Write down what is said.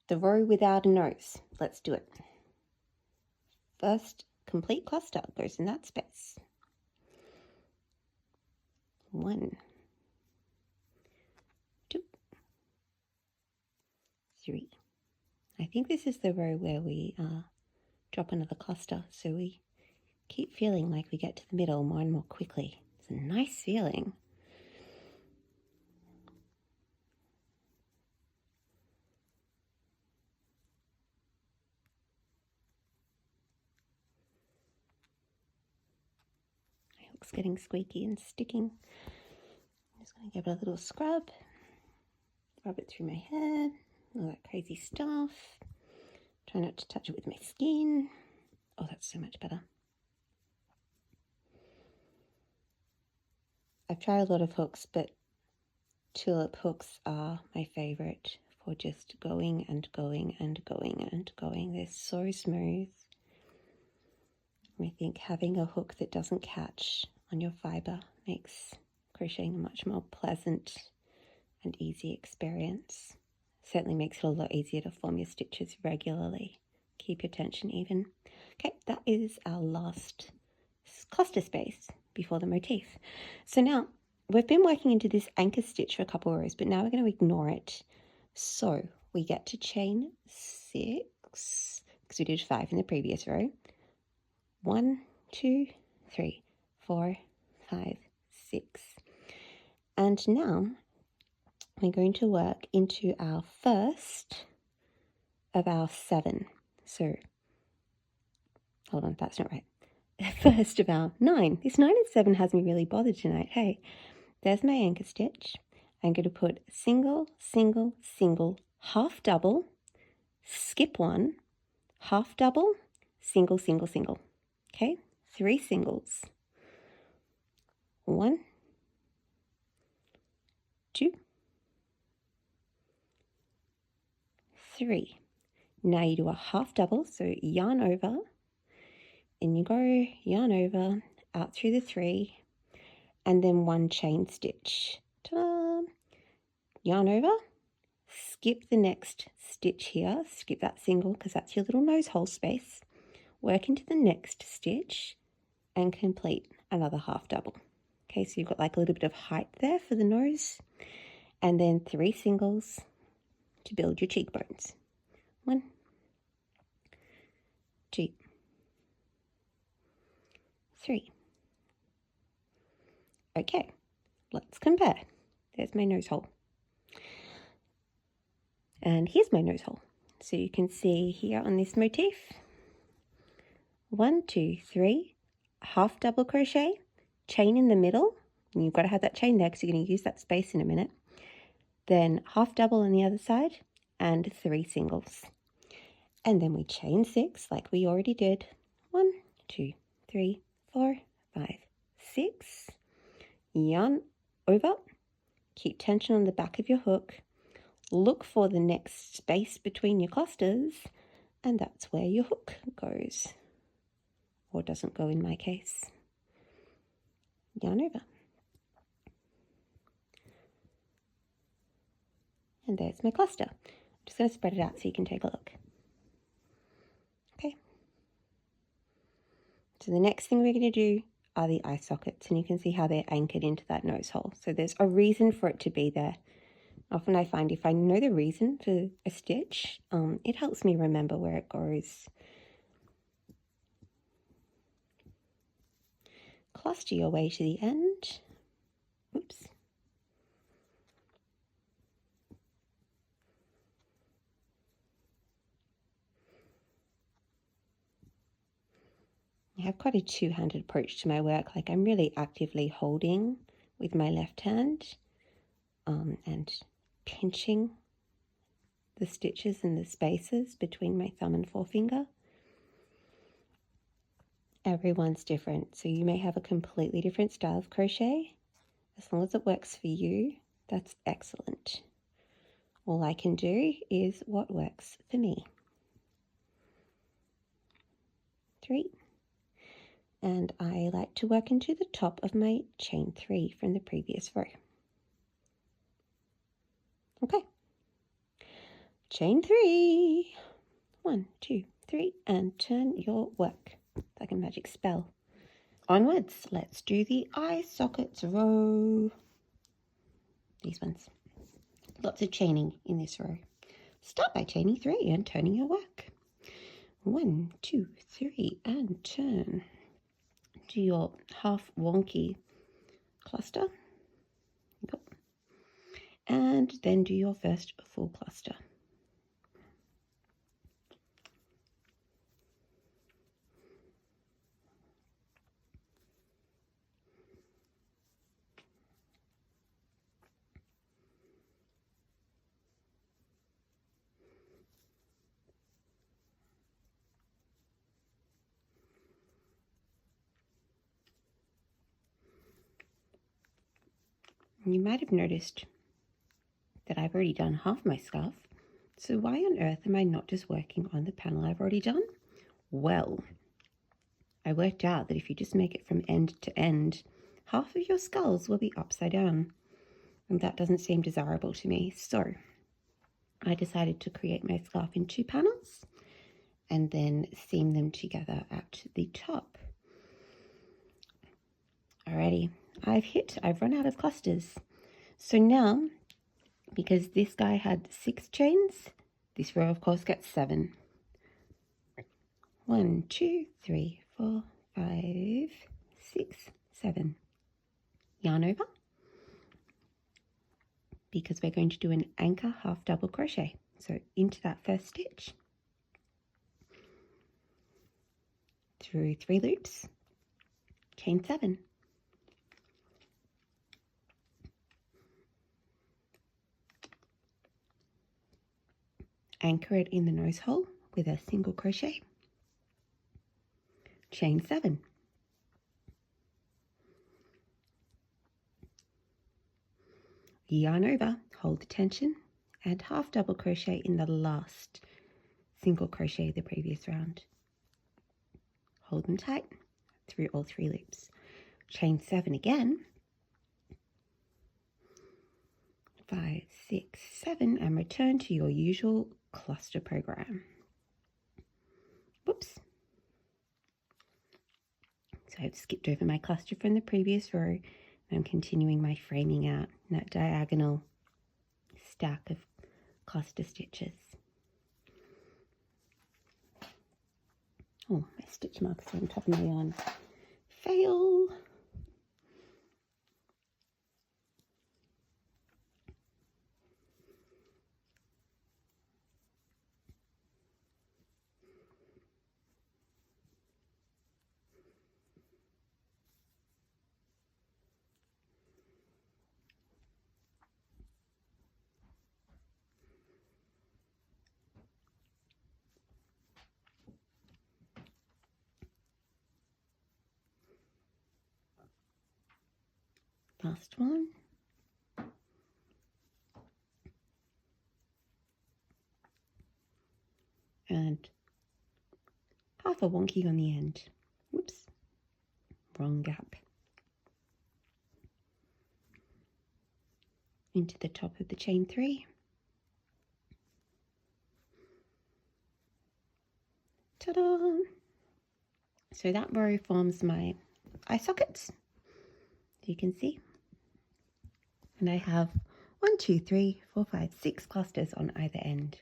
The row without a nose. Let's do it. First complete cluster goes in that space. 1, 2, 3. I think this is the row where we drop another cluster, so we keep feeling like we get to the middle more and more quickly. It's a nice feeling. My hook's getting squeaky and sticking. I'm just going to give it a little scrub, rub it through my hair, all that crazy stuff. Try not to touch it with my skin. Oh, that's so much better. I've tried a lot of hooks, but tulip hooks are my favorite for just going and going and going and going. They're so smooth. I think having a hook that doesn't catch on your fiber makes crocheting a much more pleasant and easy experience. Certainly makes it a lot easier to form your stitches regularly. Keep your tension even. Okay, that is our last cluster space before the motif. So now we've been working into this anchor stitch for a couple of rows, but now we're going to ignore it. So we get to chain 6, because we did 5 in the previous row. 1, 2, 3, 4, 5, 6. And now we're going to work into our first of our 7. So, hold on, that's not right. First of our 9. This 9 and 7 has me really bothered tonight. Hey, there's my anchor stitch. I'm going to put single, single, single, half double, skip 1, half double, single, single, single. Okay, 3 singles. 1, 2, 3. Now you do a half double, so yarn over, and you go yarn over, out through the 3, and then 1 chain stitch. Ta-da! Yarn over, skip the next stitch here, skip that single because that's your little nose hole space, work into the next stitch, and complete another half double. Okay, so you've got like a little bit of height there for the nose, and then 3 singles to build your cheekbones. 1, 2, 3. Okay, let's compare. There's my nose hole. And here's my nose hole. So you can see here on this motif, 1, 2, 3, half double crochet, chain in the middle. And you've got to have that chain there because you're going to use that space in a minute. Then half double on the other side and 3 singles. And then we chain 6 like we already did. 1, 2, 3, 4, 5, 6. Yarn over, keep tension on the back of your hook, look for the next space between your clusters, and that's where your hook goes, or doesn't go in my case. Yarn over. And there's my cluster. I'm just going to spread it out so you can take a look. Okay. So the next thing we're going to do are the eye sockets, and you can see how they're anchored into that nose hole. So there's a reason for it to be there. Often I find if I know the reason for a stitch, it helps me remember where it goes. Cluster your way to the end. Oops. I have quite a two-handed approach to my work. Like I'm really actively holding with my left hand and pinching the stitches and the spaces between my thumb and forefinger. Everyone's different, so you may have a completely different style of crochet. As long as it works for you, that's excellent. All I can do is what works for me. 3. And I like to work into the top of my chain 3 from the previous row. Okay. chain 3. 1, 2, 3, and turn your work like a magic spell. Onwards, let's do the eye sockets row. These ones. Lots of chaining in this row. Start by chaining 3 and turning your work. 1, 2, 3, and turn. Do your half wonky cluster. Yep. And then do your first full cluster. You might have noticed that I've already done half my scarf, so why on earth am I not just working on the panel I've already done? Well, I worked out that if you just make it from end to end, half of your skulls will be upside down, and that doesn't seem desirable to me, so I decided to create my scarf in 2 panels and then seam them together at the top. Alrighty, I've run out of clusters. So now, because this guy had 6 chains, this row of course gets 7. 1, 2, 3, 4, 5, 6, 7. Yarn over, because we're going to do an anchor half double crochet. So into that first stitch, through 3 loops, chain 7. Anchor it in the nose hole with a single crochet, chain 7. Yarn over, hold the tension, and half double crochet in the last single crochet of the previous round. Hold them tight through all 3 loops. Chain 7 again. 5, 6, 7, and return to your usual cluster program. Whoops. So I've skipped over my cluster from the previous row, and I'm continuing my framing out in that diagonal stack of cluster stitches. Oh, my stitch marks are on top of my yarn. Fail. Last one. And half a wonky on the end. Whoops, wrong gap. Into the top of the chain 3. Ta-da! So that row forms my eye sockets, you can see. And I have 1, 2, 3, 4, 5, 6 clusters on either end.